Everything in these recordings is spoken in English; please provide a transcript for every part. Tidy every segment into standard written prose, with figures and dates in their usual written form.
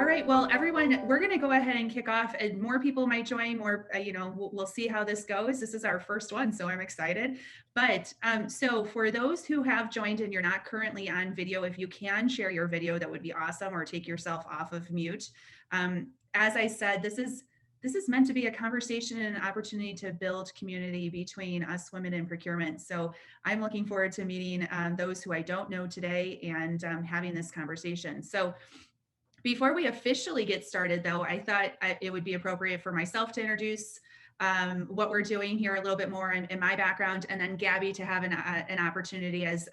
All right, well, everyone, we're going to go ahead and kick off, and more people might join. More, we'll see how this goes. This is our first one, so I'm excited. But so for those who have joined and you're not currently on video, if you can share your video, that would be awesome, or take yourself off of mute. As I said, this is meant to be a conversation and an opportunity to build community between us women in procurement. So I'm looking forward to meeting those who I don't know today and having this conversation. So before we officially get started, though, I thought it would be appropriate for myself to introduce what we're doing here a little bit more in my background, and then Gabby to have an opportunity, as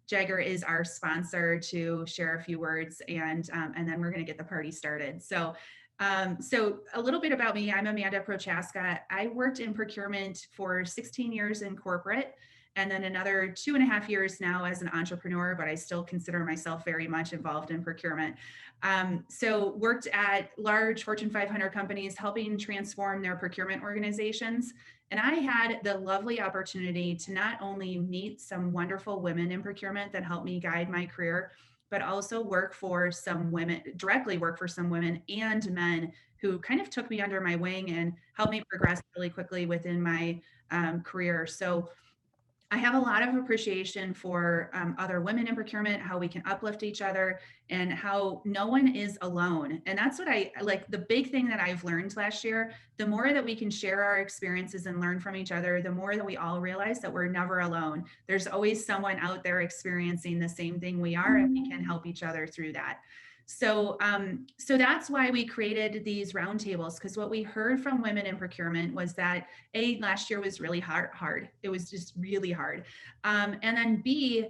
Jagger is our sponsor, to share a few words, and then we're going to get the party started. So a little bit about me. I'm Amanda Prochaska. I worked in procurement for 16 years in corporate, and then another 2.5 years now as an entrepreneur, but I still consider myself very much involved in procurement. So worked at large Fortune 500 companies, helping transform their procurement organizations. And I had the lovely opportunity to not only meet some wonderful women in procurement that helped me guide my career, but also directly work for some women and men who kind of took me under my wing and helped me progress really quickly within my career. So I have a lot of appreciation for other women in procurement, how we can uplift each other, and how no one is alone. And that's what I like. The big thing that I've learned last year, the more that we can share our experiences and learn from each other, the more that we all realize that we're never alone. There's always someone out there experiencing the same thing we are, and we can help each other through that. So that's why we created these roundtables, because what we heard from women in procurement was that last year was really hard. It was just really hard. And then B,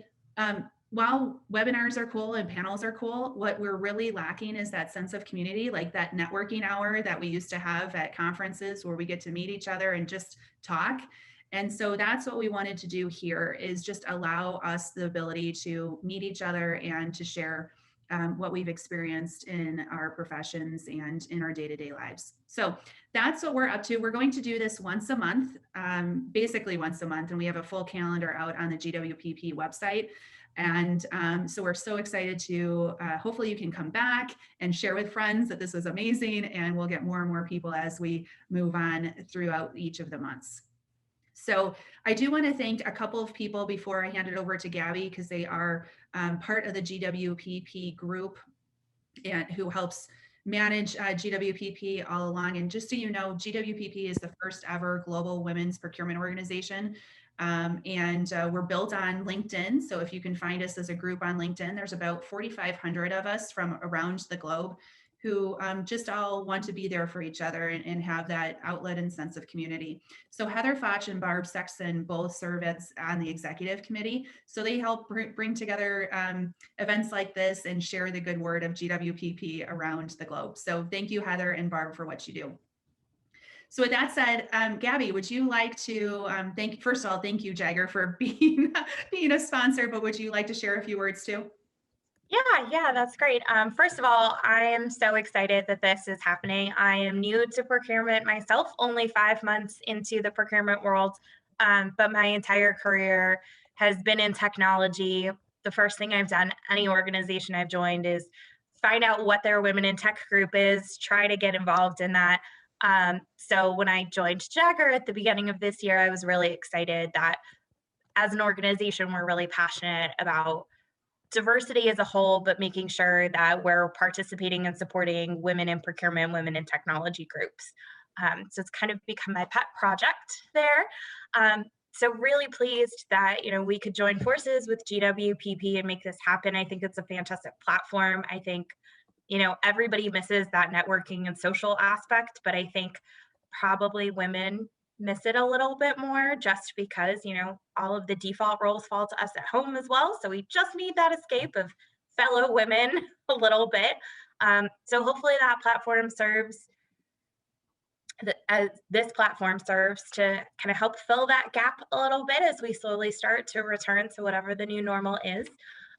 while webinars are cool and panels are cool, what we're really lacking is that sense of community, like that networking hour that we used to have at conferences where we get to meet each other and just talk. And so that's what we wanted to do here, is just allow us the ability to meet each other and to share what we've experienced in our professions and in our day-to-day lives. So that's what we're up to. We're going to do this once a month, basically once a month, and we have a full calendar out on the GWPP website. And so we're so excited to, hopefully you can come back and share with friends that this was amazing, and we'll get more and more people as we move on throughout each of the months. So I do want to thank a couple of people before I hand it over to Gabby, because they are part of the GWPP group and who helps manage GWPP all along. And just so you know, GWPP is the first ever global women's procurement organization. And we're built on LinkedIn. So if you can find us as a group on LinkedIn, there's about 4,500 of us from around the globe who just all want to be there for each other and have that outlet and sense of community. So Heather Foch and Barb Sexton both serve as on the executive committee. So they help bring together events like this and share the good word of GWPP around the globe. So thank you, Heather and Barb, for what you do. So with that said, Gabby, would you like to first of all, thank you, Jagger, for being a sponsor, but would you like to share a few words too? Yeah, that's great. First of all, I am so excited that this is happening. I am new to procurement myself, only 5 months into the procurement world, but my entire career has been in technology. The first thing I've done, any organization I've joined, is find out what their women in tech group is, try to get involved in that. So when I joined Jagger at the beginning of this year, I was really excited that as an organization, we're really passionate about diversity as a whole, but making sure that we're participating and supporting women in procurement, women in technology groups. So it's kind of become my pet project there. So really pleased that we could join forces with GWPP and make this happen. I think it's a fantastic platform. I think everybody misses that networking and social aspect, but I think probably women miss it a little bit more just because, all of the default roles fall to us at home as well. So we just need that escape of fellow women a little bit. So hopefully that platform serves, as this platform serves to kind of help fill that gap a little bit as we slowly start to return to whatever the new normal is.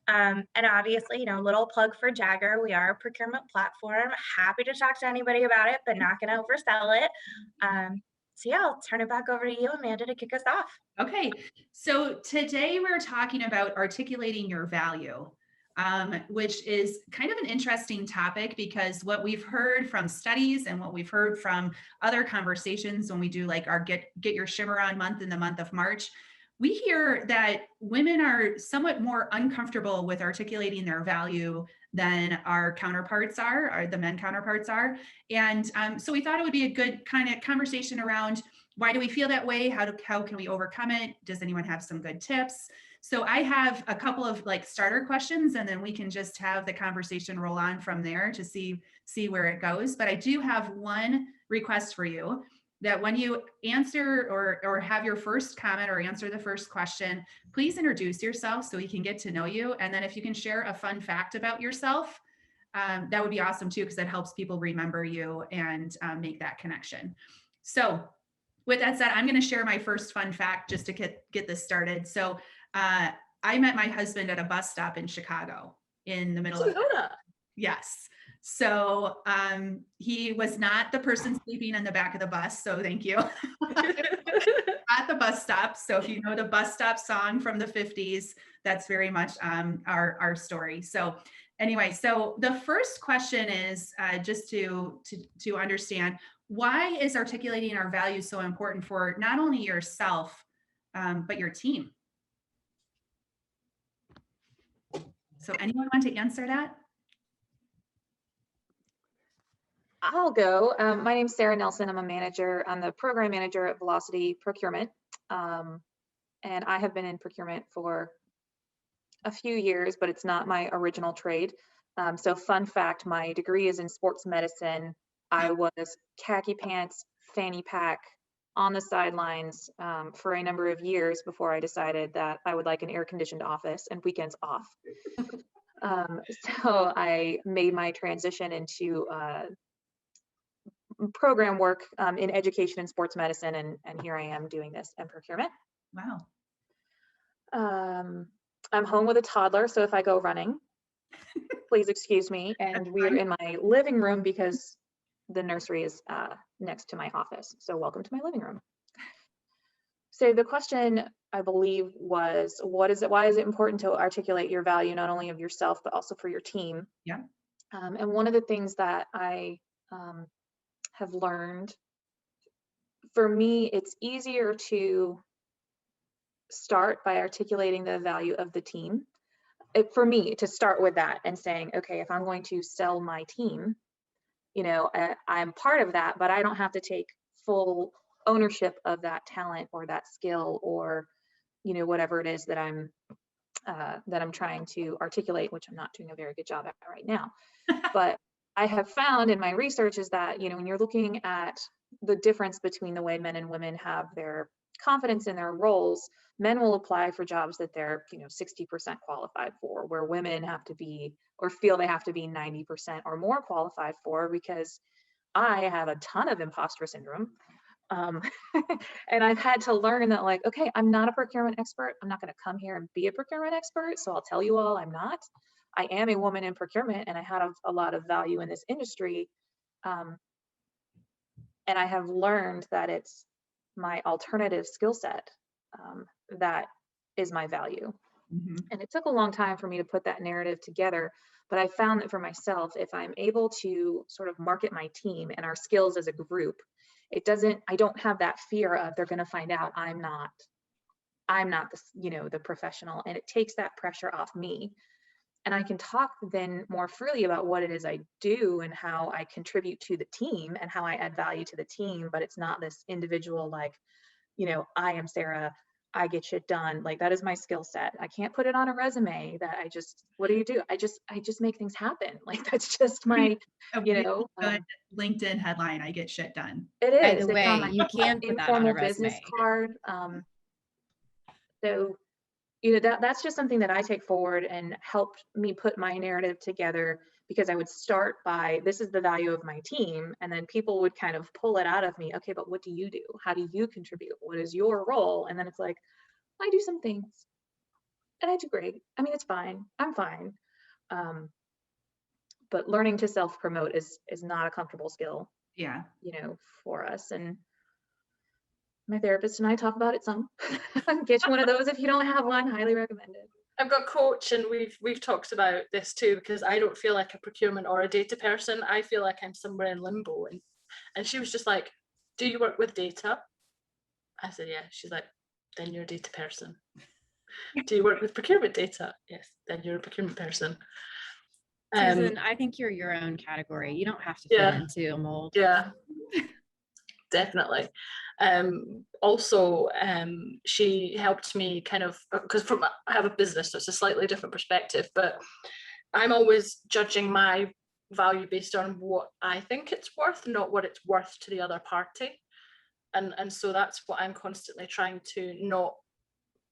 And obviously, little plug for Jagger. We are a procurement platform. Happy to talk to anybody about it, but not going to oversell it. So yeah, I'll turn it back over to you, Amanda, to kick us off. Okay, so today we're talking about articulating your value. which is kind of an interesting topic because what we've heard from studies and what we've heard from other conversations when we do like our get your shimmer on month in the month of March, we hear that women are somewhat more uncomfortable with articulating their value than our counterparts are, or the men counterparts are. And so we thought it would be a good kind of conversation around why do we feel that way? How can we overcome it? Does anyone have some good tips? So I have a couple of like starter questions, and then we can just have the conversation roll on from there to see where it goes. But I do have one request for you, that when you answer or have your first comment or answer the first question, please introduce yourself so we can get to know you. And then if you can share a fun fact about yourself, that would be awesome too, because that helps people remember you and make that connection. So with that said, I'm going to share my first fun fact just to get this started. So I met my husband at a bus stop in Chicago in the middle of yes. So he was not the person sleeping in the back of the bus. So thank you. At the bus stop. So if you know the bus stop song from the 50s, that's very much our story. So anyway, so the first question is just to understand, why is articulating our values so important for not only yourself, but your team? So anyone want to answer that? I'll go. My name's Sarah Nelson. I'm a manager. I'm the program manager at Velocity Procurement. And I have been in procurement for a few years, but it's not my original trade. So fun fact, my degree is in sports medicine. I was khaki pants, fanny pack on the sidelines for a number of years before I decided that I would like an air-conditioned office and weekends off. So I made my transition into program work in education and sports medicine, and here I am doing this in procurement. Wow. I'm home with a toddler, so if I go running, please excuse me. And we're in my living room because the nursery is next to my office. So welcome to my living room. So the question, I believe, was, why is it important to articulate your value, not only of yourself, but also for your team? Yeah. And one of the things that I have learned, for me, it's easier to start by articulating the value of the team. For me, to start with that and saying, okay, if I'm going to sell my team, you know, I'm part of that, but I don't have to take full ownership of that talent or that skill or, you know, whatever it is that I'm trying to articulate, which I'm not doing a very good job at right now. But I have found in my research is that, you know, when you're looking at the difference between the way men and women have their confidence in their roles, men will apply for jobs that they're, you know, 60% qualified for, where women have to be, or feel they have to be 90% or more qualified for, because I have a ton of imposter syndrome. And I've had to learn that, like, okay, I'm not a procurement expert. I'm not going to come here and be a procurement expert. So I'll tell you all I'm not. I am a woman in procurement, and I have a lot of value in this industry. And I have learned that it's my alternative skill set that is my value. Mm-hmm. And it took a long time for me to put that narrative together, but I found that for myself, if I'm able to sort of market my team and our skills as a group, I don't have that fear of they're going to find out I'm not the, you know, the professional, and it takes that pressure off me. And I can talk then more freely about what it is I do and how I contribute to the team and how I add value to the team. But it's not this individual, like, you know, I am Sarah, I get shit done. Like, that is my skill set. I can't put it on a resume that what do you do? I just make things happen. Like, that's just my, you know, good LinkedIn headline, I get shit done. It is. By the way, you can put that on a resume. Business card. So, you know, that's just something that I take forward and helped me put my narrative together, because I would start by, this is the value of my team. And then people would kind of pull it out of me. Okay, but what do you do? How do you contribute? What is your role? And then it's like, I do some things and I do great. I mean, it's fine. I'm fine. But learning to self-promote is not a comfortable skill. Yeah. You know, for us. And my therapist and I talk about it some. Get you one of those if you don't have one. Highly recommended. I've got a coach, and we've talked about this too, because I don't feel like a procurement or a data person. I feel like I'm somewhere in limbo. And she was just like, do you work with data? I said, yeah. She's like, then you're a data person. Do you work with procurement data? Yes, then you're a procurement person. Susan, I think you're your own category. You don't have to fit into a mold. Yeah, definitely. Also, she helped me kind of, because I have a business, so it's a slightly different perspective, but I'm always judging my value based on what I think it's worth, not what it's worth to the other party. And so that's what I'm constantly trying to not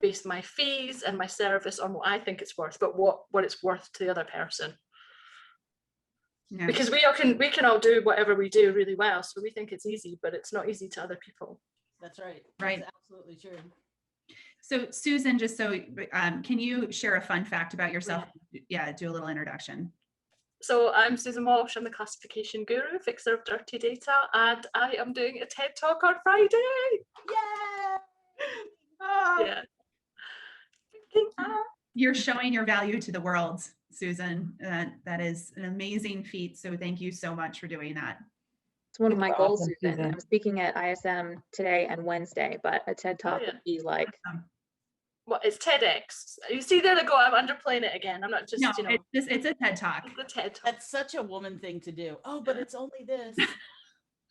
base my fees and my service on what I think it's worth, but what it's worth to the other person. Yeah. Because we can all do whatever we do really well, so we think it's easy, but it's not easy to other people. That's right. Right. That's absolutely true. So Susan, just so can you share a fun fact about yourself? Yeah, do a little introduction. So I'm Susan Walsh. I'm the classification guru, fixer of dirty data, and I am doing a TED Talk on Friday. Yeah. Oh. Yeah. You're showing your value to the world, Susan. That is an amazing feat. So thank you so much for doing that. It's one of my goals, Susan. I'm speaking at ISM today and Wednesday, but a TED Talk would be like. Well, it's TEDx. You see, there they go. I'm underplaying it again. I'm not just, no, it's a TED Talk. It's a TED Talk. That's such a woman thing to do. Oh, but it's only this.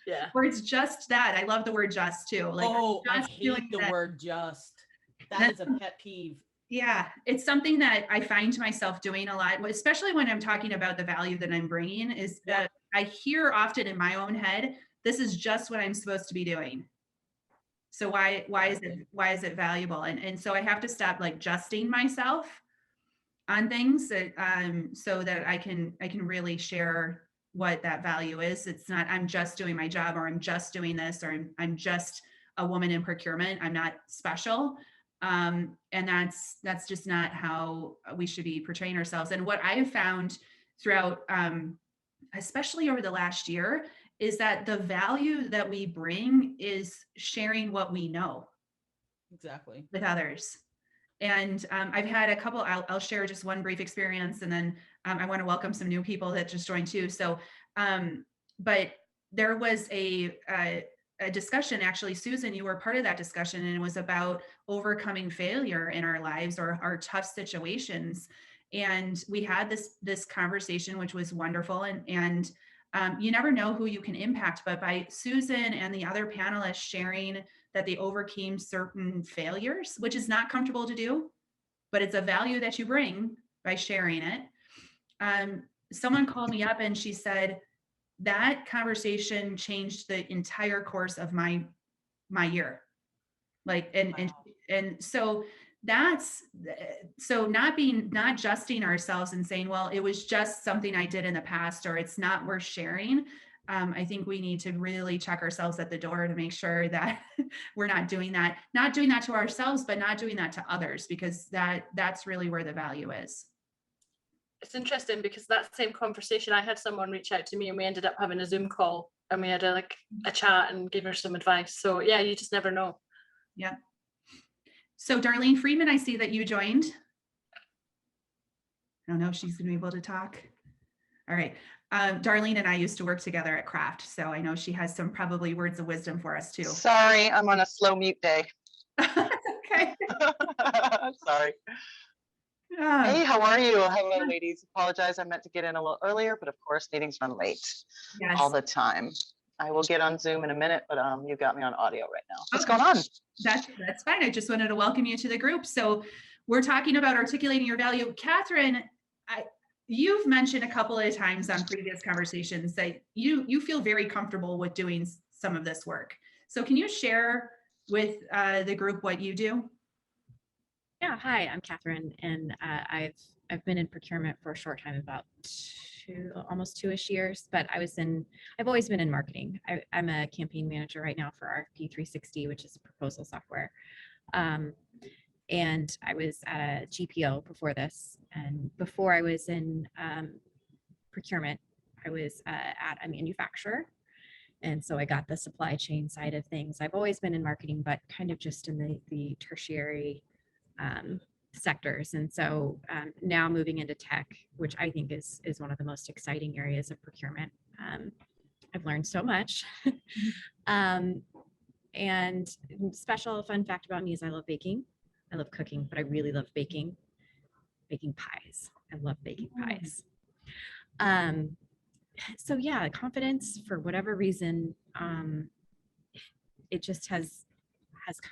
Yeah. Or it's just that. I love the word just too. Like, I hate the word just. That is a pet peeve. Yeah, it's something that I find myself doing a lot, especially when I'm talking about the value that I'm bringing, is that I hear often in my own head, this is just what I'm supposed to be doing. So why is it valuable? And so I have to stop like justing myself on things that so that I can really share what that value is. It's not I'm just doing my job, or I'm just doing this, or I'm just a woman in procurement. I'm not special. And that's just not how we should be portraying ourselves. And what I have found throughout, especially over the last year, is that the value that we bring is sharing what we know. Exactly. With others. And I've had a couple, I'll share just one brief experience, and then I want to welcome some new people that just joined too. So, but there was a discussion, actually, Susan, you were part of that discussion, and it was about overcoming failure in our lives, or our tough situations. And we had this conversation, which was wonderful. And you never know who you can impact, but by Susan and the other panelists sharing that they overcame certain failures, which is not comfortable to do, but it's a value that you bring by sharing it. Someone called me up and she said, that conversation changed the entire course of my year. Like, and so that's, so not justing ourselves and saying, well, it was just something I did in the past, or it's not worth sharing. I think we need to really check ourselves at the door to make sure that we're not doing that to ourselves, but not doing that to others, because that's really where the value is. It's interesting because that same conversation, I had someone reach out to me and we ended up having a Zoom call and we had a chat and gave her some advice. So yeah, you just never know. Yeah. So Darlene Freeman, I see that you joined. I don't know if she's going to be able to talk. All right. Darlene and I used to work together at Craft, so I know she has some probably words of wisdom for us too. Sorry, I'm on a slow mute day. Okay. Sorry. Hey, how are you? Hello, ladies. Apologize, I meant to get in a little earlier, but of course, meetings run late all the time. I will get on Zoom in a minute, but you got me on audio right now. What's going on? That's fine. I just wanted to welcome you to the group. So we're talking about articulating your value. Catherine, you've mentioned a couple of times on previous conversations that you feel very comfortable with doing some of this work. So can you share with the group what you do? Yeah, hi, I'm Catherine, and I've been in procurement for a short time, about almost 2-ish years, but I've always been in marketing. I'm a campaign manager right now for RFP 360, which is a proposal software. And I was at a GPO before this, and before I was in procurement, I was at a manufacturer. And so I got the supply chain side of things. I've always been in marketing, but kind of just in the tertiary sectors. And so now moving into tech, which I think is one of the most exciting areas of procurement. I've learned so much. And special fun fact about me is I love baking. I love cooking, but I really love baking pies. I love baking pies. So yeah, confidence for whatever reason, it just has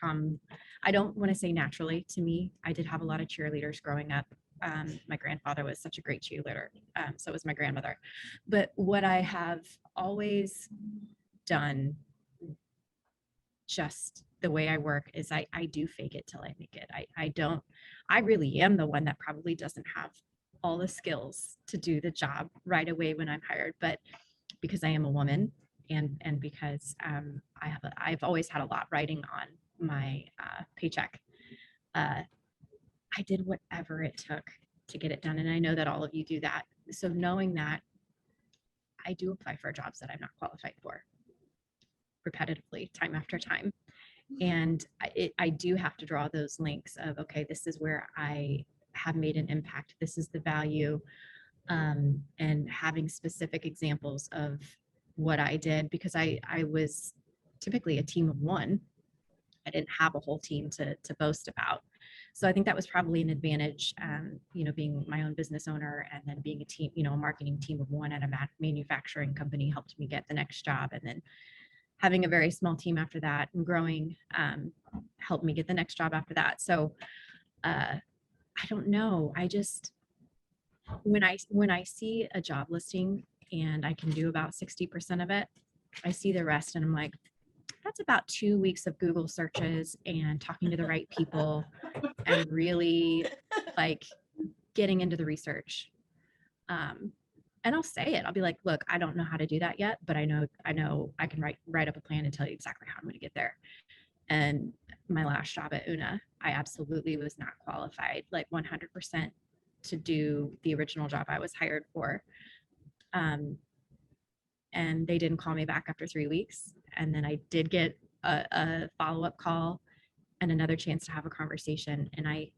come, I don't want to say naturally to me. I did have a lot of cheerleaders growing up. My grandfather was such a great cheerleader. So was my grandmother. But what I have always done, just the way I work, is I do fake it till I make it. I really am the one that probably doesn't have all the skills to do the job right away when I'm hired. But because I am a woman, and because I've always had a lot riding on my paycheck, I did whatever it took to get it done. And I know that all of you do that. So knowing that, I do apply for jobs that I'm not qualified for repetitively, time after time. And I do have to draw those links of, okay, this is where I have made an impact. This is the value, and having specific examples of what I did, because I was typically a team of one. I didn't have a whole team to boast about. So I think that was probably an advantage, being my own business owner, and then being a team, a marketing team of one at a manufacturing company helped me get the next job. And then having a very small team after that and growing helped me get the next job after that. So I don't know. I just, when I see a job listing and I can do about 60% of it, I see the rest and I'm like, that's about 2 weeks of Google searches and talking to the right people and really like getting into the research. And I'll say it. I'll be like, look, I don't know how to do that yet, but I know I can write up a plan and tell you exactly how I'm going to get there. And my last job at Una, I absolutely was not qualified, like 100%, to do the original job I was hired for. And they didn't call me back after 3 weeks. And then I did get a follow-up call and another chance to have a conversation. And I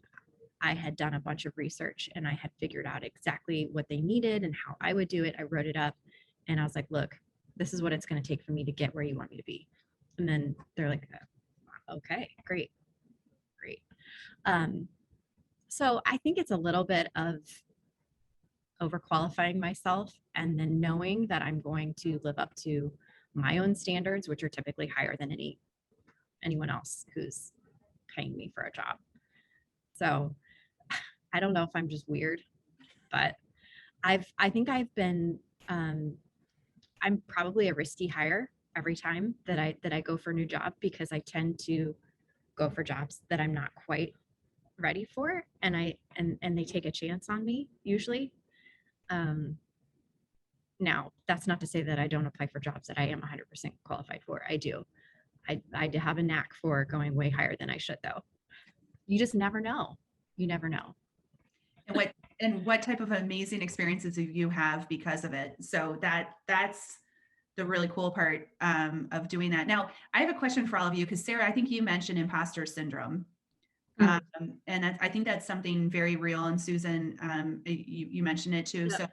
had done a bunch of research and I had figured out exactly what they needed and how I would do it. I wrote it up and I was like, look, this is what it's going to take for me to get where you want me to be. And then they're like, okay, great. So I think it's a little bit of overqualifying myself and then knowing that I'm going to live up to my own standards, which are typically higher than anyone else who's paying me for a job. So I don't know if I'm just weird, but I think I've been, I'm probably a risky hire every time that I go for a new job, because I tend to go for jobs that I'm not quite ready for, and they take a chance on me usually. Now that's not to say that I don't apply for jobs that I am 100% qualified for. I do. I have a knack for going way higher than I should, though. You just never know. You never know. And what type of amazing experiences do you have because of it? So that's the really cool part of doing that. Now, I have a question for all of you, because Sarah, I think you mentioned imposter syndrome. And I think that's something very real. And Susan, you mentioned it too. Yeah. So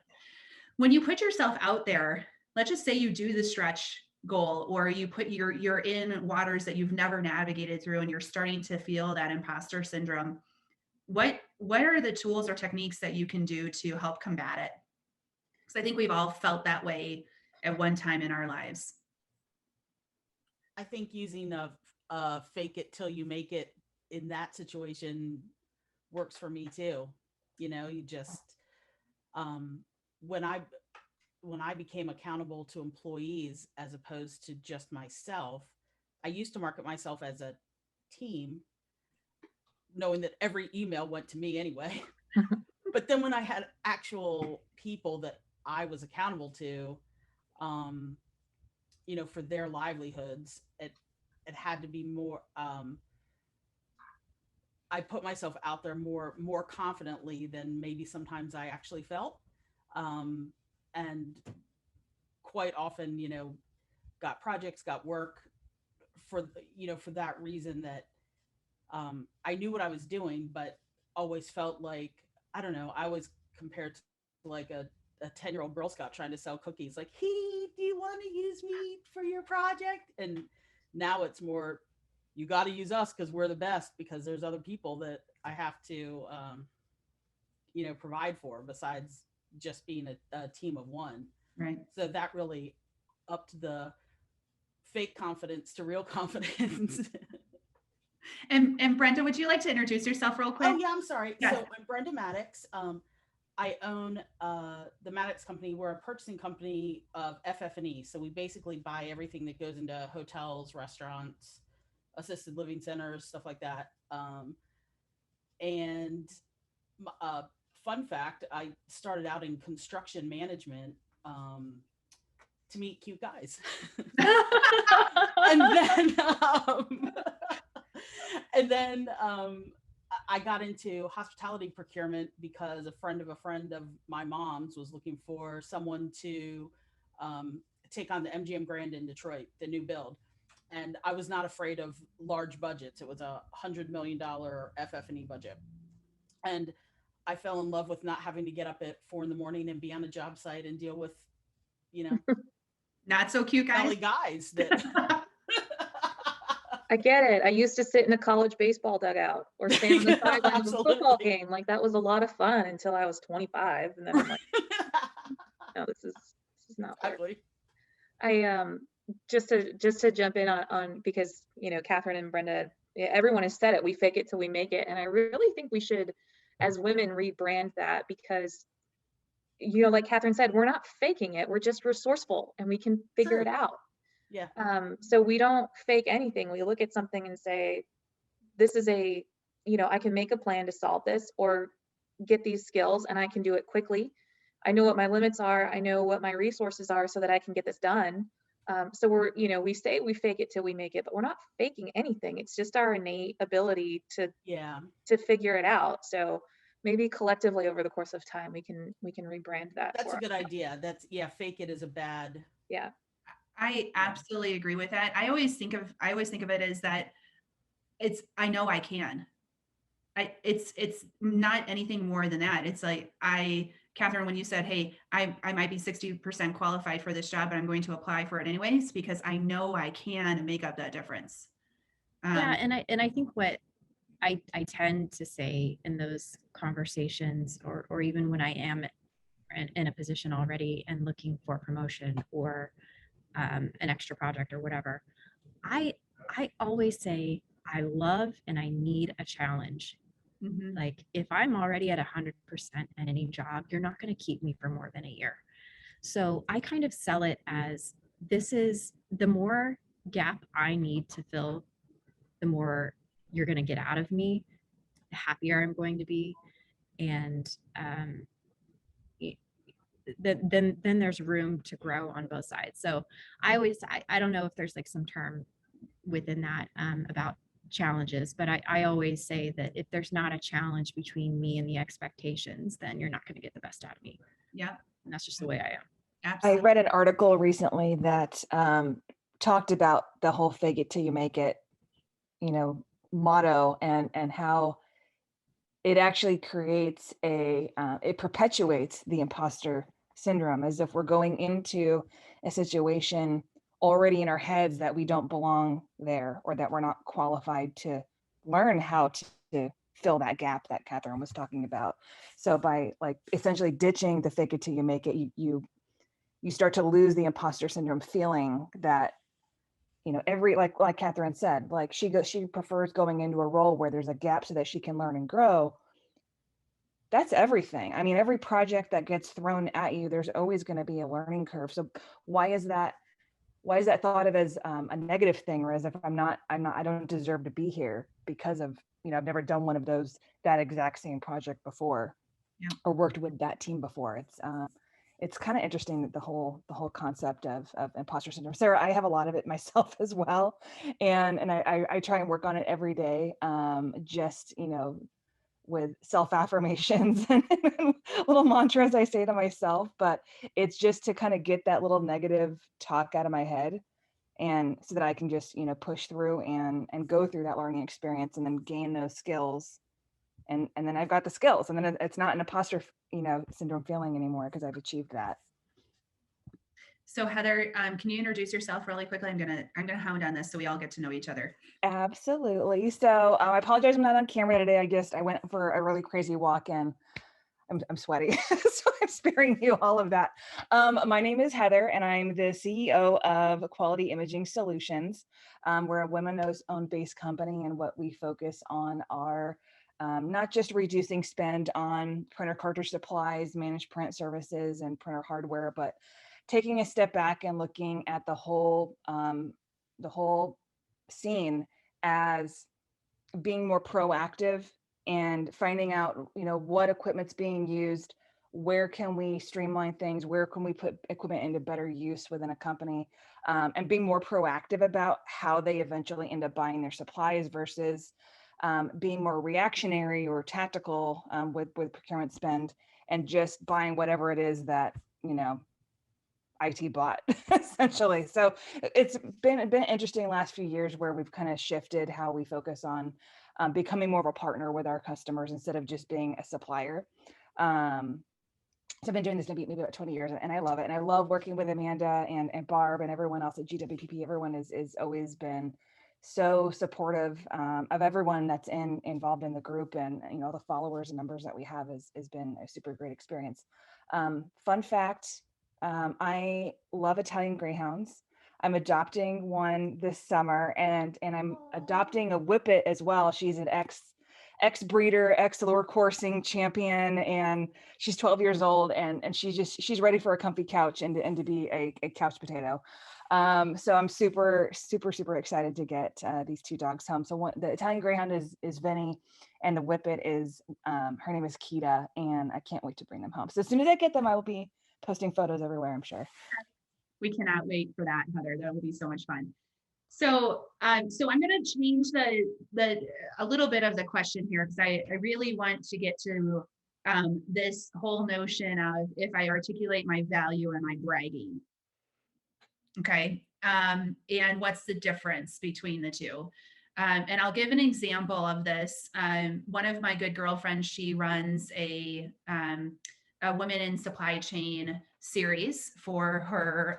when you put yourself out there, let's just say you do the stretch goal, or you put you're in waters that you've never navigated through, and you're starting to feel that imposter syndrome. What are the tools or techniques that you can do to help combat it? Because I think we've all felt that way at one time in our lives. I think using a fake it till you make it in that situation works for me too. You just, when I became accountable to employees as opposed to just myself, I used to market myself as a team, knowing that every email went to me anyway. But then when I had actual people that I was accountable to, for their livelihoods, it had to be more, I put myself out there more confidently than maybe sometimes I actually felt. And quite often, got projects, got work for that reason, that I knew what I was doing, but always felt like, I don't know, I was compared to like a 10-year-old Girl Scout trying to sell cookies. Like, hey, do you want to use me for your project? And now it's more, you got to use us because we're the best, because there's other people that I have to, provide for besides just being a team of one. Right. So that really upped the fake confidence to real confidence. And Brenda, would you like to introduce yourself real quick? Oh yeah, I'm sorry. Yes. So I'm Brenda Maddox. I own the Maddox Company. We're a purchasing company of FF&E. So we basically buy everything that goes into hotels, restaurants, assisted living centers, stuff like that. And fun fact, I started out in construction management to meet cute guys. and then I got into hospitality procurement because a friend of my mom's was looking for someone to take on the MGM Grand in Detroit, the new build. And I was not afraid of large budgets. It was a $100 million FF&E budget. And I fell in love with not having to get up at 4 a.m. and be on a job site and deal with, not so cute guys that I get it. I used to sit in a college baseball dugout or stand on the sidelines of a football game. Like, that was a lot of fun until I was 25, and then I'm like, no, this is not exactly. I just to jump in on because Catherine and Brenda, everyone has said it. We fake it till we make it, and I really think we should, as women, rebrand that, because like Catherine said, we're not faking it. We're just resourceful, and we can figure it out. Yeah. So we don't fake anything. We look at something and say, this is I can make a plan to solve this or get these skills, and I can do it quickly. I know what my limits are. I know what my resources are so that I can get this done. So we're, we say we fake it till we make it, but we're not faking anything. It's just our innate ability to figure it out. So maybe collectively over the course of time, we can rebrand that. That's a good idea. Fake it is a bad. Yeah. I absolutely agree with that. I always think of it as that I know I can. It's not anything more than that. It's like Catherine, when you said, hey, I might be 60% qualified for this job, but I'm going to apply for it anyways, because I know I can make up that difference. And I think what I tend to say in those conversations, or even when I am in a position already and looking for promotion or an extra project or whatever, I always say I love and I need a challenge. Mm-hmm. Like, if I'm already at 100% at any job, you're not going to keep me for more than a year. So I kind of sell it as, this is the more gap I need to fill, the more you're going to get out of me, the happier I'm going to be. And then there's room to grow on both sides. So I don't know if there's like some term within that about challenges, but I always say that if there's not a challenge between me and the expectations, then you're not going to get the best out of me. Yeah. And that's just the way I am. Absolutely. I read an article recently that talked about the whole fake it till you make it, motto, and how it actually creates it perpetuates the imposter syndrome, as if we're going into a situation already in our heads that we don't belong there, or that we're not qualified to learn how to fill that gap that Catherine was talking about. So by essentially ditching the fake it till you make it, you start to lose the imposter syndrome feeling that, every, like Catherine said, she prefers going into a role where there's a gap so that she can learn and grow. That's everything. I mean, every project that gets thrown at you, there's always going to be a learning curve. So why is that thought of as a negative thing, or as if I don't deserve to be here because of, I've never done one of that exact same project before, or worked with that team before. It's kind of interesting that the whole concept of imposter syndrome. Sarah, I have a lot of it myself as well. And I try and work on it every day. Just, with self-affirmations and little mantras I say to myself, but it's just to kind of get that little negative talk out of my head, and so that I can just, push through and go through that learning experience and then gain those skills and then I've got the skills, and then it's not an imposter, syndrome feeling anymore because I've achieved that. So Heather, can you introduce yourself really quickly? I'm gonna hound on this so we all get to know each other. Absolutely. So I apologize I'm not on camera today. I went for a really crazy walk and I'm sweaty, so I'm sparing you all of that. My name is Heather, and I'm the CEO of Quality Imaging Solutions. We're a women-owned based company, and what we focus on are not just reducing spend on printer cartridge supplies, managed print services, and printer hardware, but taking a step back and looking at the whole scene as being more proactive and finding out, what equipment's being used, where can we streamline things, where can we put equipment into better use within a company, and being more proactive about how they eventually end up buying their supplies versus being more reactionary or tactical with procurement spend and just buying whatever it is that, IT bought essentially. So it's been interesting the last few years where we've kind of shifted how we focus on becoming more of a partner with our customers instead of just being a supplier. So I've been doing this maybe about 20 years, and I love it. And I love working with Amanda and Barb and everyone else at GWPP. Everyone is always been so supportive of everyone that's involved in the group, and the followers and members that we have has been a super great experience. Fun fact, I love Italian Greyhounds. I'm adopting one this summer, and I'm adopting a Whippet as well. She's an ex breeder, ex lure coursing champion, and she's 12 years old, and she's ready for a comfy couch and to be a couch potato. So I'm super excited to get these two dogs home. So the Italian Greyhound is Vinny, and the Whippet is her name is Kita, and I can't wait to bring them home. So as soon as I get them, I will be posting photos everywhere, I'm sure. We cannot wait for that, Heather. That will be so much fun. So, so I'm going to change a little bit of the question here, because I really want to get to this whole notion of, if I articulate my value, am I bragging? Okay. And what's the difference between the two? And I'll give an example of this. One of my good girlfriends, she runs a Women in Supply Chain series for her.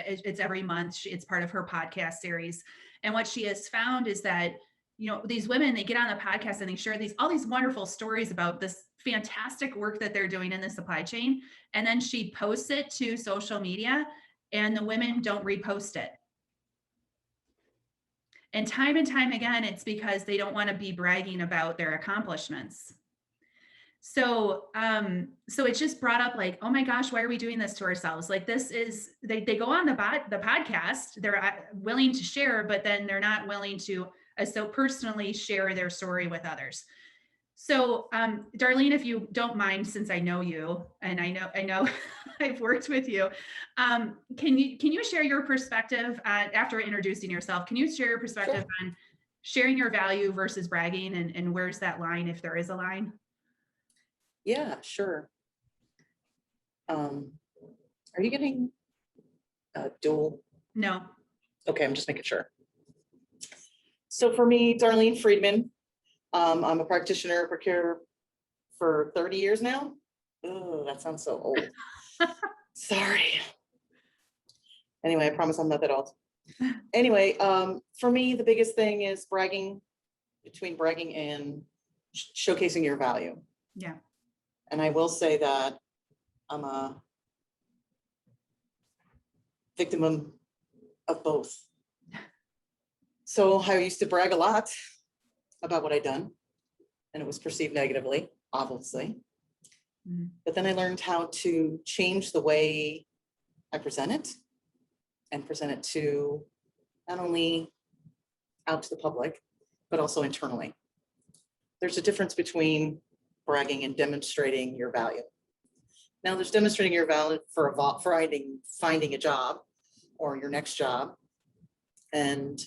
It's every month. It's part of her podcast series. And what she has found is that, these women, they get on the podcast and they share all these wonderful stories about this fantastic work that they're doing in the supply chain. And then she posts it to social media, and the women don't repost it. And time again, it's because they don't want to be bragging about their accomplishments. So, so it just brought up like, oh my gosh, why are we doing this to ourselves? Like, this is, they go on the podcast, they're willing to share, but then they're not willing to so personally share their story with others. So, Darlene, if you don't mind, since I know you, and I know I've worked with you, can you share your perspective after introducing yourself? Can you share your perspective on sharing your value versus bragging, and where's that line, if there is a line? Yeah, sure. Are you getting dual? No. Okay, I'm just making sure. So for me, Darlene Freeman, I'm a practitioner, procurer for 30 years now. Oh, that sounds so old. Sorry. Anyway, I promise I'm not that old. Anyway, for me, the biggest thing is between bragging and showcasing your value. Yeah. And I will say that I'm a victim of both. So I used to brag a lot about what I'd done, and it was perceived negatively, obviously. Mm-hmm. But then I learned how to change the way I present it, and present it to not only out to the public, but also internally. There's a difference between bragging and demonstrating your value. Now, there's demonstrating your value for finding a job or your next job, and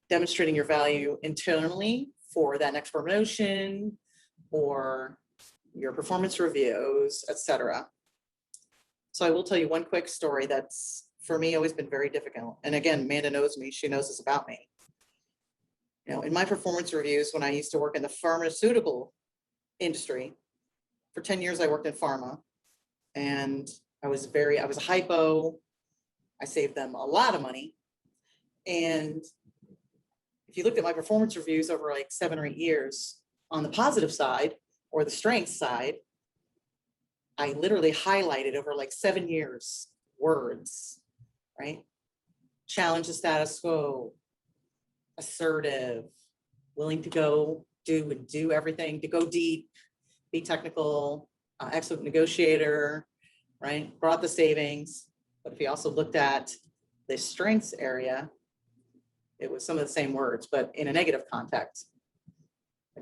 demonstrating your value internally for that next promotion or your performance reviews, etc. So I will tell you one quick story that's, for me, always been very difficult. And again, Amanda knows me, she knows this about me. You know, in my performance reviews, when I used to work in the pharmaceutical industry, for 10 years, I worked in pharma, and I was a hypo. I saved them a lot of money. And if you looked at my performance reviews over like 7 or 8 years, on the positive side or the strength side, I literally highlighted over like 7 years words, right? Challenge the status quo, assertive, willing to go do everything, to go deep, be technical, excellent negotiator, right? Brought the savings. But if you also looked at the strengths area, it was some of the same words, but in a negative context.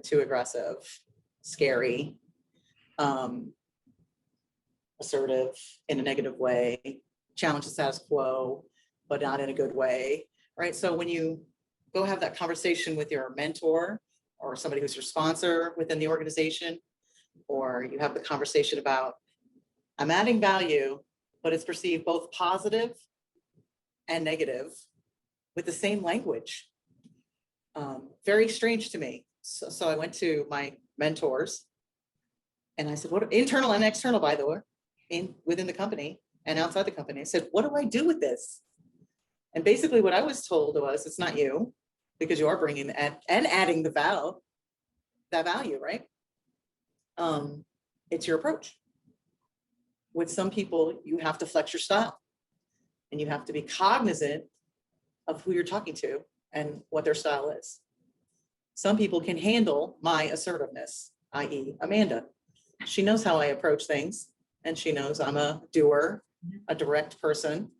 Too aggressive, scary, assertive in a negative way, challenge the status quo, but not in a good way, right? So when you go have that conversation with your mentor or somebody who's your sponsor within the organization, or you have the conversation about, I'm adding value, but it's perceived both positive and negative with the same language. Very strange to me. So I went to my mentors and I said, what, internal and external, by the way, within the company and outside the company, I said, what do I do with this? And basically what I was told was, it's not you, because you are bringing and adding the value, right? It's your approach. With some people, you have to flex your style and you have to be cognizant of who you're talking to and what their style is. Some people can handle my assertiveness, i.e. Amanda. She knows how I approach things and she knows I'm a doer, a direct person,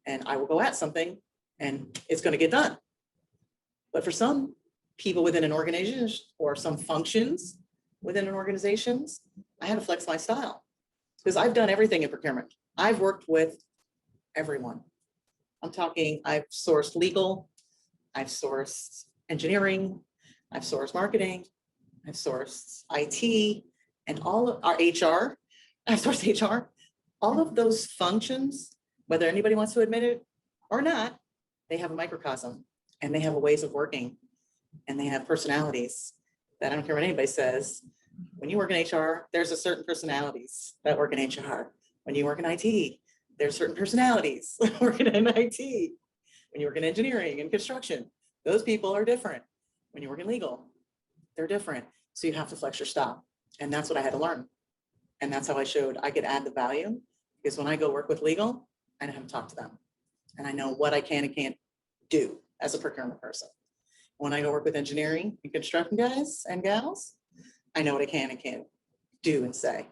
and I will go at something and it's going to get done. But for some people within an organization or some functions within an organization, I had to flex my style because I've done everything in procurement. I've worked with everyone. I'm talking, I've sourced legal, I've sourced engineering, I've sourced marketing, I've sourced IT, and all of our HR, I've sourced HR. All of those functions, whether anybody wants to admit it or not, they have a microcosm and they have ways of working and they have personalities that I don't care what anybody says. When you work in HR, there's a certain personalities that work in HR. When you work in IT, there's certain personalities working in IT. When you work in engineering and construction, those people are different. When you work in legal, they're different. So you have to flex your style. And that's what I had to learn. And that's how I showed I could add the value, because when I go work with legal, I know how to talk to them. And I know what I can and can't do as a procurement person. When I go work with engineering and construction guys and gals, I know what I can and can't do and say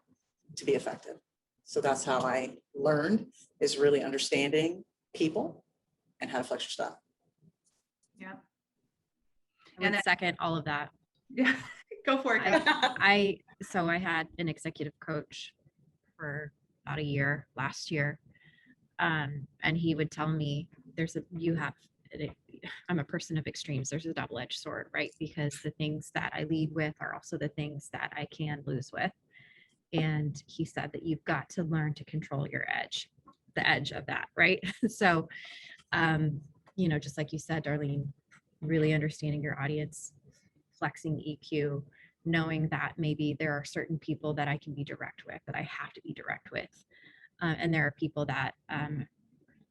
to be effective. So that's how I learned, is really understanding people and how to flex your style. Yeah. And second, all of that. Yeah, go for it. So I had an executive coach for about a year last year. And he would tell me I'm a person of extremes. There's a double-edged sword, right? Because the things that I lead with are also the things that I can lose with. And he said that you've got to learn to control your edge, the edge of that, right? So, just like you said, Darlene, really understanding your audience, flexing EQ, knowing that maybe there are certain people that I can be direct with, that I have to be direct with. And there are people that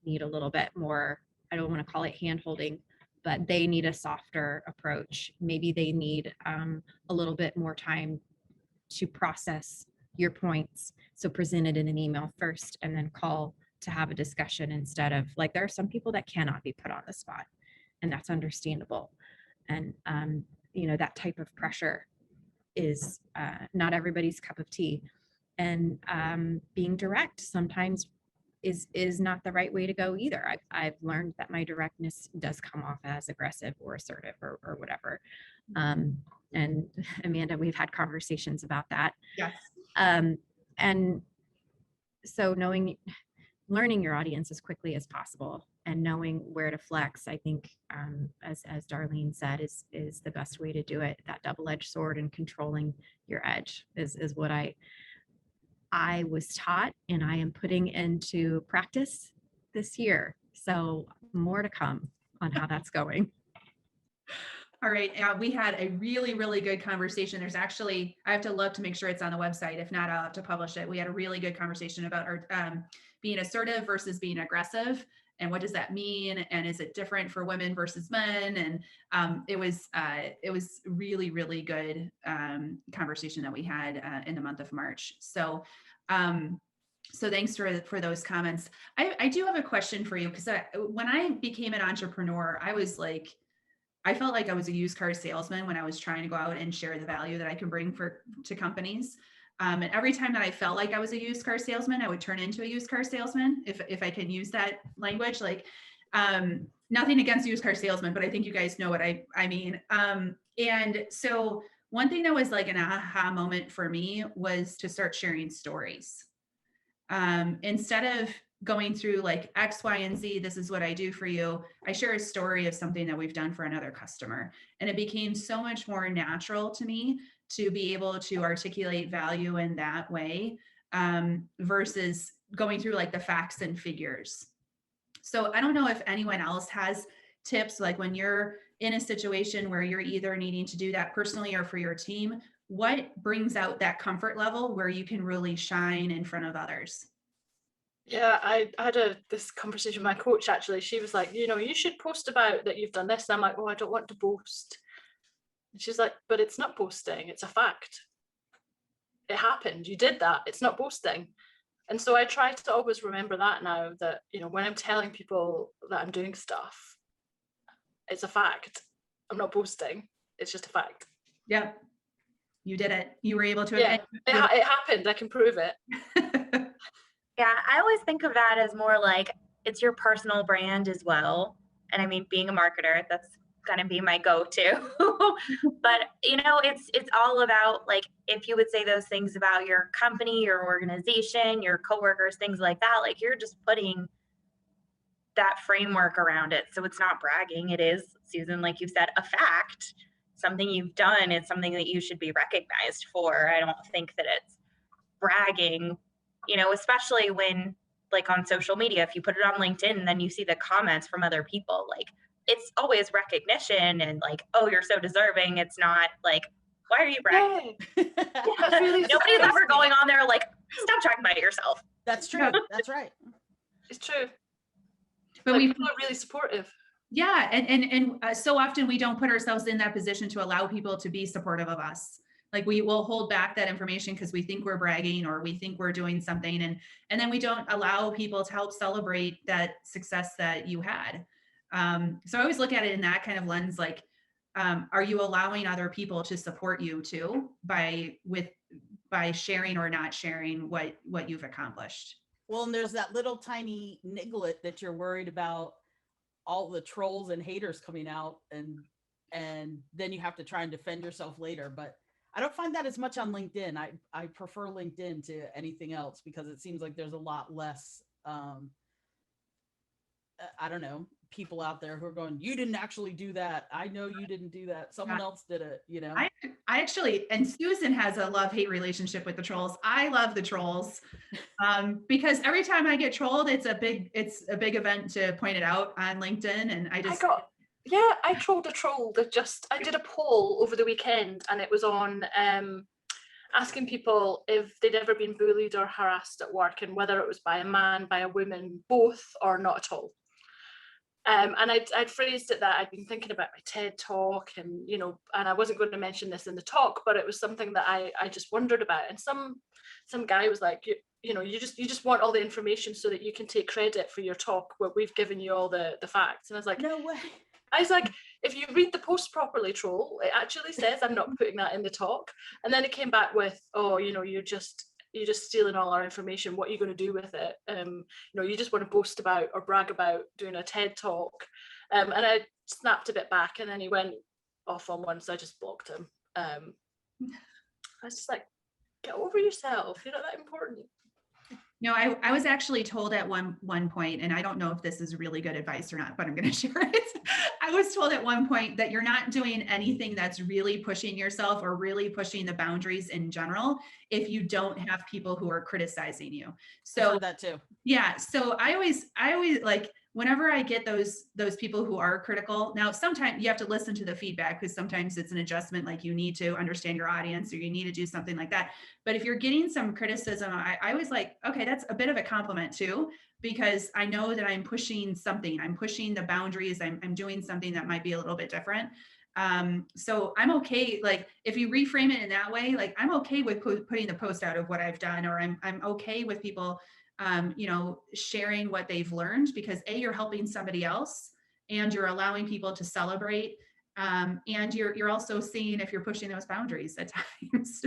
need a little bit more, I don't want to call it hand-holding, but they need a softer approach. Maybe they need a little bit more time to process your points. So present it in an email first and then call to have a discussion, instead of, like, there are some people that cannot be put on the spot, and that's understandable. And, that type of pressure is not everybody's cup of tea. And being direct sometimes is not the right way to go either. I've learned that my directness does come off as aggressive or assertive or whatever. And Amanda, we've had conversations about that. Yes. And so learning your audience as quickly as possible and knowing where to flex, I think, as Darlene said, is the best way to do it. That double-edged sword and controlling your edge is what I was taught, and I am putting into practice this year. So more to come on how that's going. All right. We had a really, really good conversation. There's actually, I have to look to make sure it's on the website. If not, I'll have to publish it. We had a really good conversation about our being assertive versus being aggressive. And what does that mean? And is it different for women versus men? And it was really, really good conversation that we had in the month of March. So so thanks for those comments. I do have a question for you, because when I became an entrepreneur, I felt like I was a used car salesman when I was trying to go out and share the value that I can bring to companies. And every time that I felt like I was a used car salesman, I would turn into a used car salesman, if I can use that language. Like, nothing against used car salesmen, but I think you guys know what I mean. And so one thing that was like an aha moment for me was to start sharing stories. Instead of going through like X, Y, and Z, this is what I do for you, I share a story of something that we've done for another customer. And it became so much more natural to me to be able to articulate value in that way, versus going through like the facts and figures. So I don't know if anyone else has tips, like when you're in a situation where you're either needing to do that personally or for your team, what brings out that comfort level where you can really shine in front of others? Yeah, I had this conversation with my coach, actually. She was like, you should post about that you've done this. And I'm like, oh, I don't want to boast. And she's like, but it's not boasting, it's a fact. It happened, you did that, it's not boasting. And so I try to always remember that now, that, when I'm telling people that I'm doing stuff, it's a fact. I'm not boasting, it's just a fact. Yep. You did it. You were able to. Yeah, it happened. I can prove it. Yeah, I always think of that as more like it's your personal brand as well. And I mean, being a marketer, that's gonna be my go-to. But it's all about, like, if you would say those things about your company, your organization, your coworkers, things like that, like you're just putting that framework around it. So it's not bragging. It is, Susan, like you said, a fact. Something you've done is something that you should be recognized for. I don't think that it's bragging, especially when, like, on social media, if you put it on LinkedIn and then you see the comments from other people, like, it's always recognition and like, oh, you're so deserving. It's not like, why are you bragging? Yeah. Really nobody's ever going on there like, stop talking about yourself. That's true. That's right. It's true. But people are really supportive. Yeah. And so often we don't put ourselves in that position to allow people to be supportive of us. Like, we will hold back that information because we think we're bragging or we think we're doing something. And then we don't allow people to help celebrate that success that you had. So I always look at it in that kind of lens, like, are you allowing other people to support you too by sharing or not sharing what you've accomplished? Well, and there's that little tiny nigglet that you're worried about, all the trolls and haters coming out, and then you have to try and defend yourself later. But I don't find that as much on LinkedIn. I prefer LinkedIn to anything else because it seems like there's a lot less, I don't know, people out there who are going, you didn't actually do that. I know you didn't do that. Someone else did it, I actually, and Susan has a love-hate relationship with the trolls. I love the trolls because every time I get trolled, it's a big event to point it out on LinkedIn. And I trolled a troll that I did a poll over the weekend, and it was on asking people if they'd ever been bullied or harassed at work, and whether it was by a man, by a woman, both, or not at all. And I'd phrased it that I'd been thinking about my TED talk, and and I wasn't going to mention this in the talk, but it was something that I just wondered about. And some guy was like, you just want all the information so that you can take credit for your talk where we've given you all the facts. And I was like, no way. I was like, if you read the post properly, troll, it actually says I'm not putting that in the talk. And then it came back with, oh, you're just stealing all our information. What are you going to do with it? You just want to boast about or brag about doing a TED talk. And I snapped a bit back, and then he went off on one, so I just blocked him. I was just like, get over yourself. You're not that important. No, I was actually told at one point, and I don't know if this is really good advice or not, but I'm going to share it. I was told at one point that you're not doing anything that's really pushing yourself or really pushing the boundaries in general if you don't have people who are criticizing you. So I heard that too. Yeah. So I always like, whenever I get those people who are critical, now sometimes you have to listen to the feedback because sometimes it's an adjustment, like you need to understand your audience or you need to do something like that. But if you're getting some criticism, I was like, okay, that's a bit of a compliment too, because I know that I'm pushing something, I'm pushing the boundaries, I'm doing something that might be a little bit different. So I'm okay, like if you reframe it in that way, like I'm okay with putting the post out of what I've done, or I'm okay with people you know, sharing what they've learned, because you're helping somebody else and you're allowing people to celebrate. And you're also seeing if you're pushing those boundaries at times.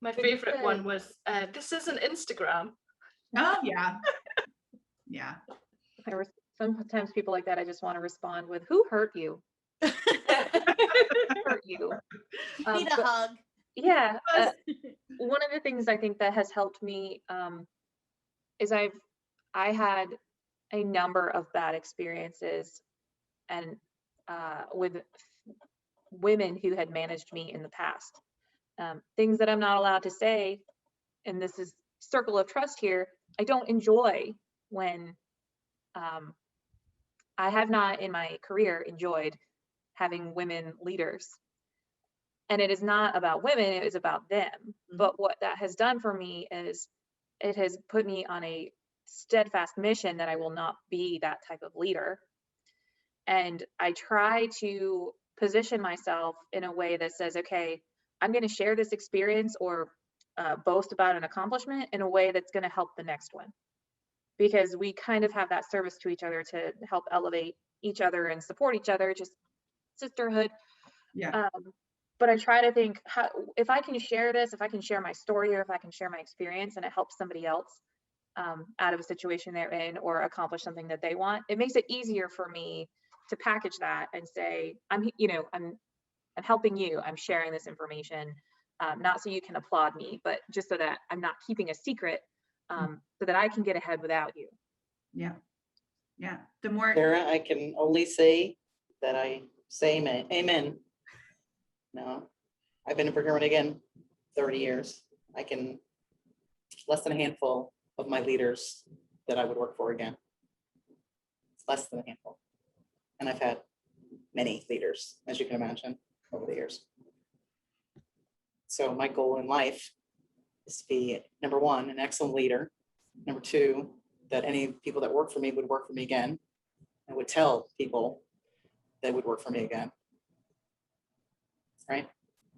My favorite one was, this isn't Instagram. Oh yeah. Yeah. There were sometimes people like that. I just want to respond with, who hurt you? Who hurt you? Need a hug. Yeah. One of the things I think that has helped me is I had a number of bad experiences and with women who had managed me in the past. Things that I'm not allowed to say, and this is circle of trust here, I don't enjoy when I have not in my career enjoyed having women leaders. And it is not about women, it is about them. Mm-hmm. But what that has done for me is it has put me on a steadfast mission that I will not be that type of leader. And I try to position myself in a way that says, okay, I'm going to share this experience or boast about an accomplishment in a way that's going to help the next one. Because we kind of have that service to each other to help elevate each other and support each other, just sisterhood. Yeah. But I try to think, if I can share this, if I can share my story, or if I can share my experience and it helps somebody else out of a situation they're in or accomplish something that they want, it makes it easier for me to package that and say, I'm helping you, I'm sharing this information, not so you can applaud me, but just so that I'm not keeping a secret, so that I can get ahead without you. Yeah. Yeah. The more Sarah, I can only say that I say amen. No, I've been in procurement again 30 years. I can less than a handful of my leaders that I would work for again. It's less than a handful. And I've had many leaders, as you can imagine, over the years. So my goal in life is to be, number one, an excellent leader. Number two, that any people that work for me would work for me again. I would tell people that would work for me again. Right?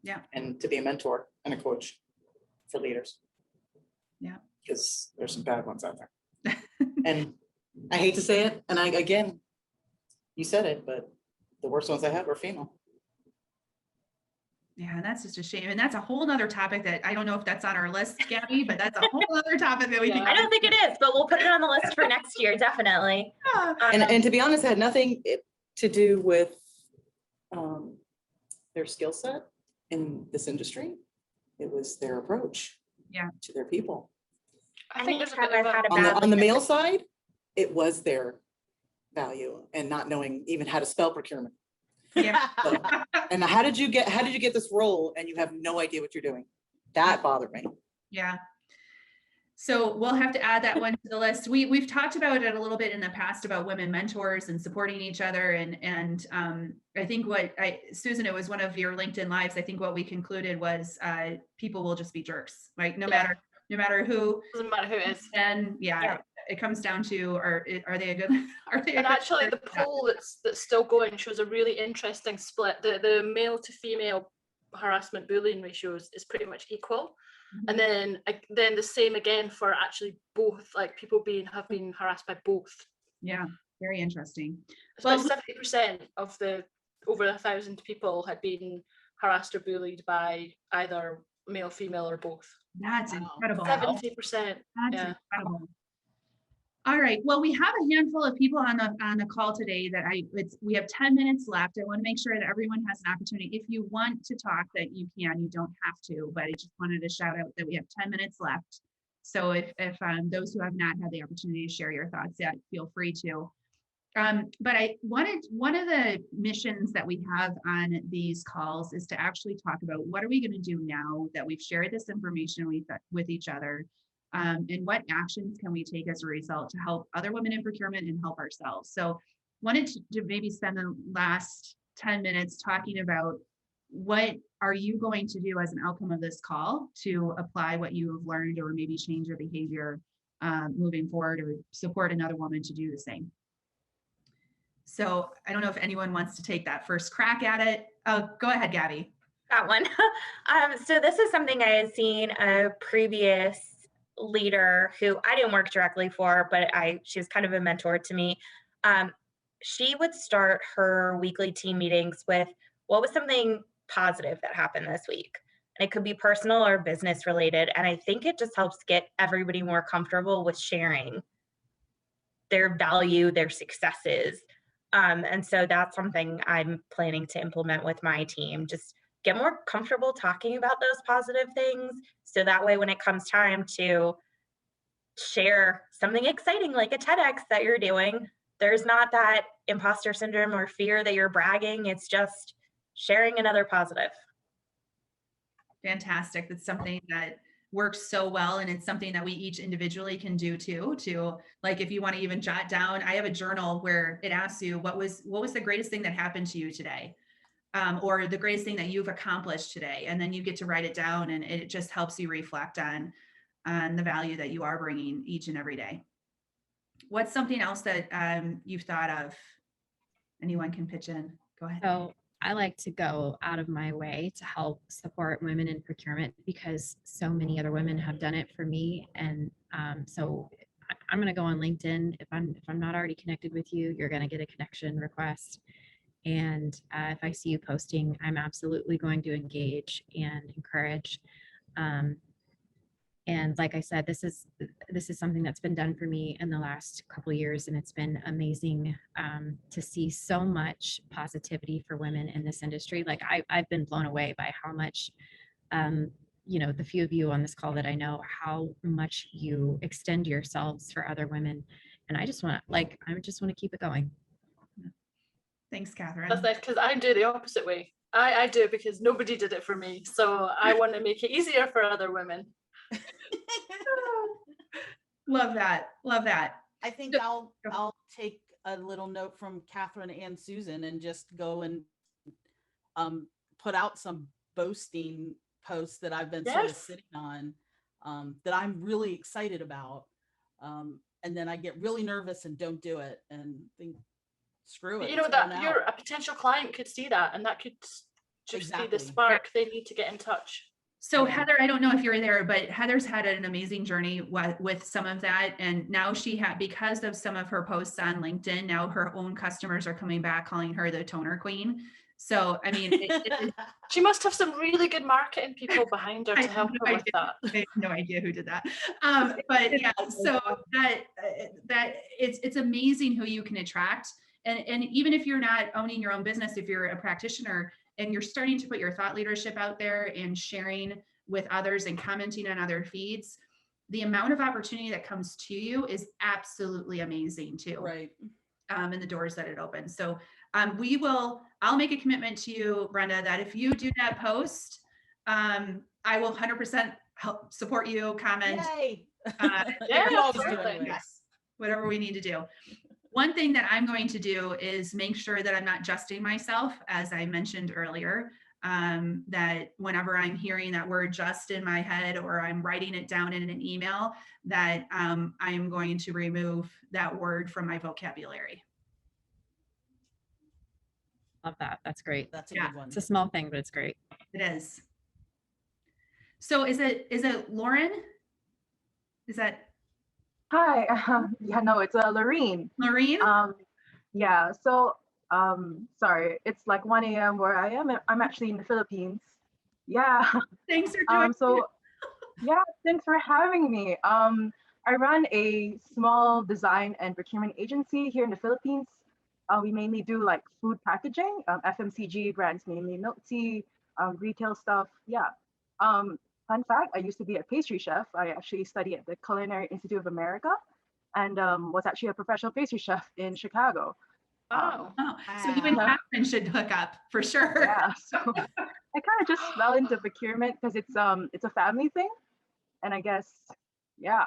Yeah. And to be a mentor and a coach for leaders. Yeah. Because there's some bad ones out there. And I hate to say it, and again, you said it, but the worst ones I had were female. Yeah, that's just a shame. And that's a whole nother topic that I don't know if that's on our list, Gabby, but that's a whole other topic that we can. I don't think it is, but we'll put it on the list for next year, definitely. Yeah. And to be honest, it had nothing to do with their skill set in this industry. It was their approach to their people. I think on the male side, it was their value and not knowing even how to spell procurement. Yeah. So, and how did you get this role and you have no idea what you're doing? That bothered me. Yeah. So we'll have to add that one to the list. We've talked about it a little bit in the past about women mentors and supporting each other. And I think Susan, it was one of your LinkedIn lives. I think what we concluded was people will just be jerks, right? No matter who. Doesn't matter who it is. And it comes down to, are they a good, and actually the poll that's still going shows a really interesting split. The male to female harassment bullying ratios is pretty much equal. And then the same again for actually both, like people have been harassed by both. Yeah, very interesting. Well, 70% of the over 1,000 people had been harassed or bullied by either male, female, or both. That's incredible. 70%. That's incredible. All right. Well, we have a handful of people on the call today that we have 10 minutes left. I want to make sure that everyone has an opportunity. If you want to talk, that you can, you don't have to, but I just wanted to shout out that we have 10 minutes left. So if those who have not had the opportunity to share your thoughts yet, feel free to. But one of the missions that we have on these calls is to actually talk about what are we going to do now that we've shared this information with each other. and what actions can we take as a result to help other women in procurement and help ourselves. So wanted to maybe spend the last 10 minutes talking about what are you going to do as an outcome of this call to apply what you have learned, or maybe change your behavior moving forward, or support another woman to do the same. So I don't know if anyone wants to take that first crack at it. Go ahead, Gabby. That one. So this is something I had seen a previous leader who I didn't work directly for, but she was kind of a mentor to me. She would start her weekly team meetings with, what was something positive that happened this week? And it could be personal or business related. And I think it just helps get everybody more comfortable with sharing their value, their successes. And so that's something I'm planning to implement with my team. Just get more comfortable talking about those positive things. So that way, when it comes time to share something exciting like a TEDx that you're doing, there's not that imposter syndrome or fear that you're bragging. It's just sharing another positive. Fantastic. That's something that works so well. And it's something that we each individually can do too, to like, if you want to even jot down, I have a journal where it asks you, what was the greatest thing that happened to you today? Or the greatest thing that you've accomplished today. And then you get to write it down, and it just helps you reflect on the value that you are bringing each and every day. What's something else that you've thought of? Anyone can pitch in. Go ahead. So I like to go out of my way to help support women in procurement, because so many other women have done it for me. And so I'm going to go on LinkedIn. If I'm not already connected with you, you're going to get a connection request. And if I see you posting, I'm absolutely going to engage and encourage. And like I said, this is something that's been done for me in the last couple of years, and it's been amazing to see so much positivity for women in this industry. Like I've been blown away by how much, the few of you on this call that I know, how much you extend yourselves for other women, and I just want to keep it going. Thanks, Catherine. That's nice, because I do the opposite way. I do it because nobody did it for me. So I want to make it easier for other women. Love that. Love that. I think I'll take a little note from Catherine and Susan and just go and put out some boasting posts that I've been sort of sitting on that I'm really excited about. And then I get really nervous and don't do it and think, screw it. You know, that a potential client could see that, and that could just be the spark they need to get in touch. So Heather, I don't know if you're there, but Heather's had an amazing journey with some of that. And now because of some of her posts on LinkedIn, now her own customers are coming back calling her the toner queen. So, I mean, she must have some really good marketing people behind her to help her with that. I have no idea who did that. But yeah, so that it's amazing who you can attract. And even if you're not owning your own business, if you're a practitioner and you're starting to put your thought leadership out there and sharing with others and commenting on other feeds, the amount of opportunity that comes to you is absolutely amazing too. Right. And the doors that it opens. So I'll make a commitment to you, Brenda, that if you do that post, I will 100% help support you, comment. Yay. Yes, whatever we need to do. One thing that I'm going to do is make sure that I'm not adjusting myself, as I mentioned earlier, that whenever I'm hearing that word just in my head, or I'm writing it down in an email, that I'm going to remove that word from my vocabulary. Love that. That's great. That's a good one. It's a small thing, but it's great. It is. So is it Lauren? Is that? Hi. No, it's Lorene. Lorene? Yeah. So, sorry, it's like 1 a.m. where I am. I'm actually in the Philippines. Yeah. Thanks for joining. Yeah, thanks for having me. I run a small design and procurement agency here in the Philippines. We mainly do like food packaging, FMCG brands, mainly milk tea, retail stuff. Yeah. Fun fact, I used to be a pastry chef. I actually studied at the Culinary Institute of America and was actually a professional pastry chef in Chicago. So you and Catherine should hook up for sure. Yeah, so I kind of just fell into procurement because it's a family thing. And I guess yeah,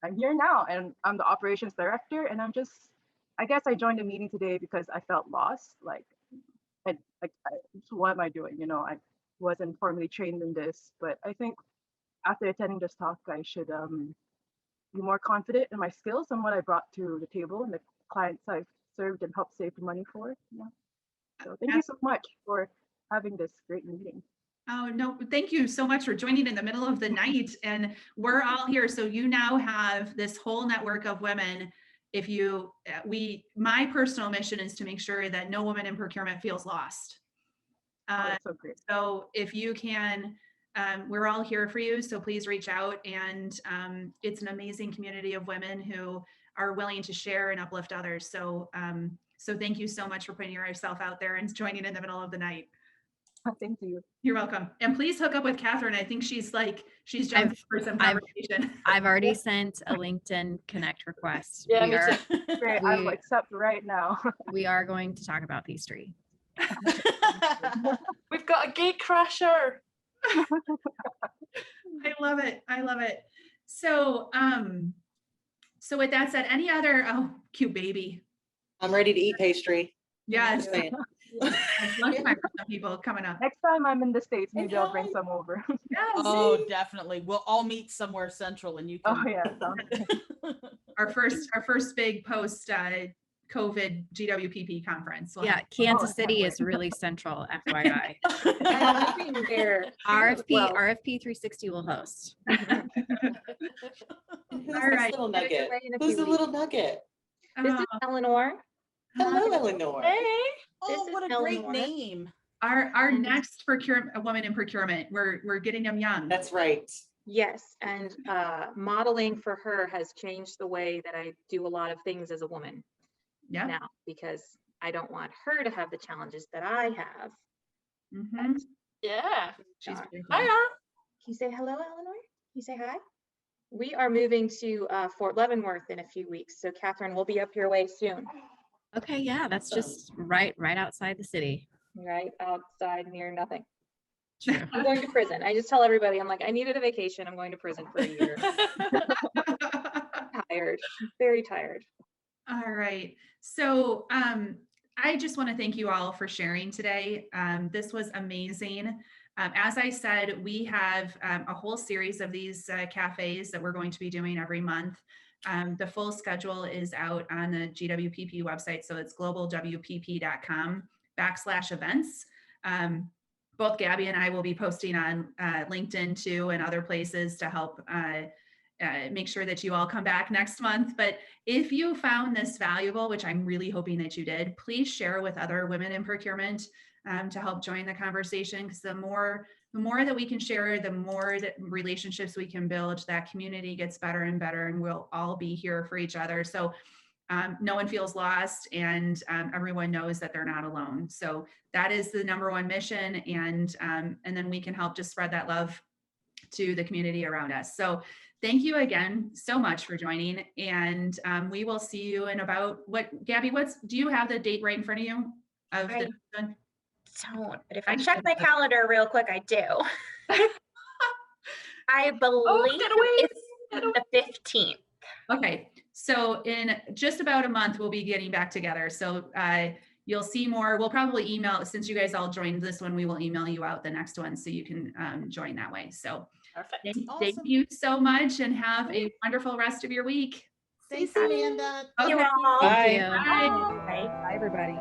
I'm here now, and I'm the operations director, and I guess I joined the meeting today because I felt lost. So what am I doing? You know, I wasn't formally trained in this, but I think after attending this talk, I should be more confident in my skills and what I brought to the table and the clients I've served and helped save the money for. Yeah. So thank you so much for having this great meeting. Oh, no, thank you so much for joining in the middle of the night. And we're all here. So you now have this whole network of women. If you, my personal mission is to make sure that no woman in procurement feels lost. So great. So if you can, we're all here for you. So please reach out. And it's an amazing community of women who are willing to share and uplift others. So, so thank you so much for putting yourself out there and joining in the middle of the night. Thank you. You're welcome. And please hook up with Catherine. I think she's jumped for some conversation. I've already sent a LinkedIn connect request. Yeah, Great. I will accept right now. We are going to talk about these three. We've got a gate crasher. I love it. I love it. So, so with that said, any other, oh, cute baby. I'm ready to eat pastry. Yes. Lunchtime for some people coming up. Next time I'm in the States, maybe I'll bring some over. Yes. Oh, definitely. We'll all meet somewhere central and you can. Oh yeah. Our first big post COVID GWPP conference. Yeah, Kansas City is really central, FYI. RFP 360 will host. Who's this little nugget? Who's the little nugget? This is Eleanor. Hello, Eleanor. Hey. Oh, what a great name. Our next a woman in procurement. We're getting them young. That's right. Yes, and modeling for her has changed the way that I do a lot of things as a woman. Yeah. Now, because I don't want her to have the challenges that I have. Mm-hmm. Yeah. She's Can beautiful. you say hello, Eleanor? Can you say hi? We are moving to Fort Leavenworth in a few weeks, so Catherine will be up your way soon. Okay, yeah, that's just right outside the city. Right outside near nothing. True. I'm going to prison. I just tell everybody, I'm like, I needed a vacation. I'm going to prison for a year. Tired, very tired. All right. So I just want to thank you all for sharing today. This was amazing. As I said, we have a whole series of these cafes that we're going to be doing every month. The full schedule is out on the GWPP website. So it's globalwpp.com/events. Both Gabby and I will be posting on LinkedIn too and other places to help make sure that you all come back next month. But if you found this valuable, which I'm really hoping that you did, please share with other women in procurement to help join the conversation. Because the more that we can share, the more that relationships we can build, that community gets better and better, and we'll all be here for each other. So no one feels lost, and everyone knows that they're not alone. So that is the number one mission, and then we can help just spread that love to the community around us. So thank you again so much for joining, and we will see you in about Gabby, do you have the date right in front of you? Don't, but if I check my calendar real quick, I do. I believe it's the 15th. Okay, so in just about a month, we'll be getting back together. So you'll see more. We'll probably email, since you guys all joined this one, we will email you out the next one so you can join that way. So perfect. Thank you so much, and have a wonderful rest of your week. Thanks, Amanda. Okay. Bye. Thank you. Bye. Bye. Bye, everybody.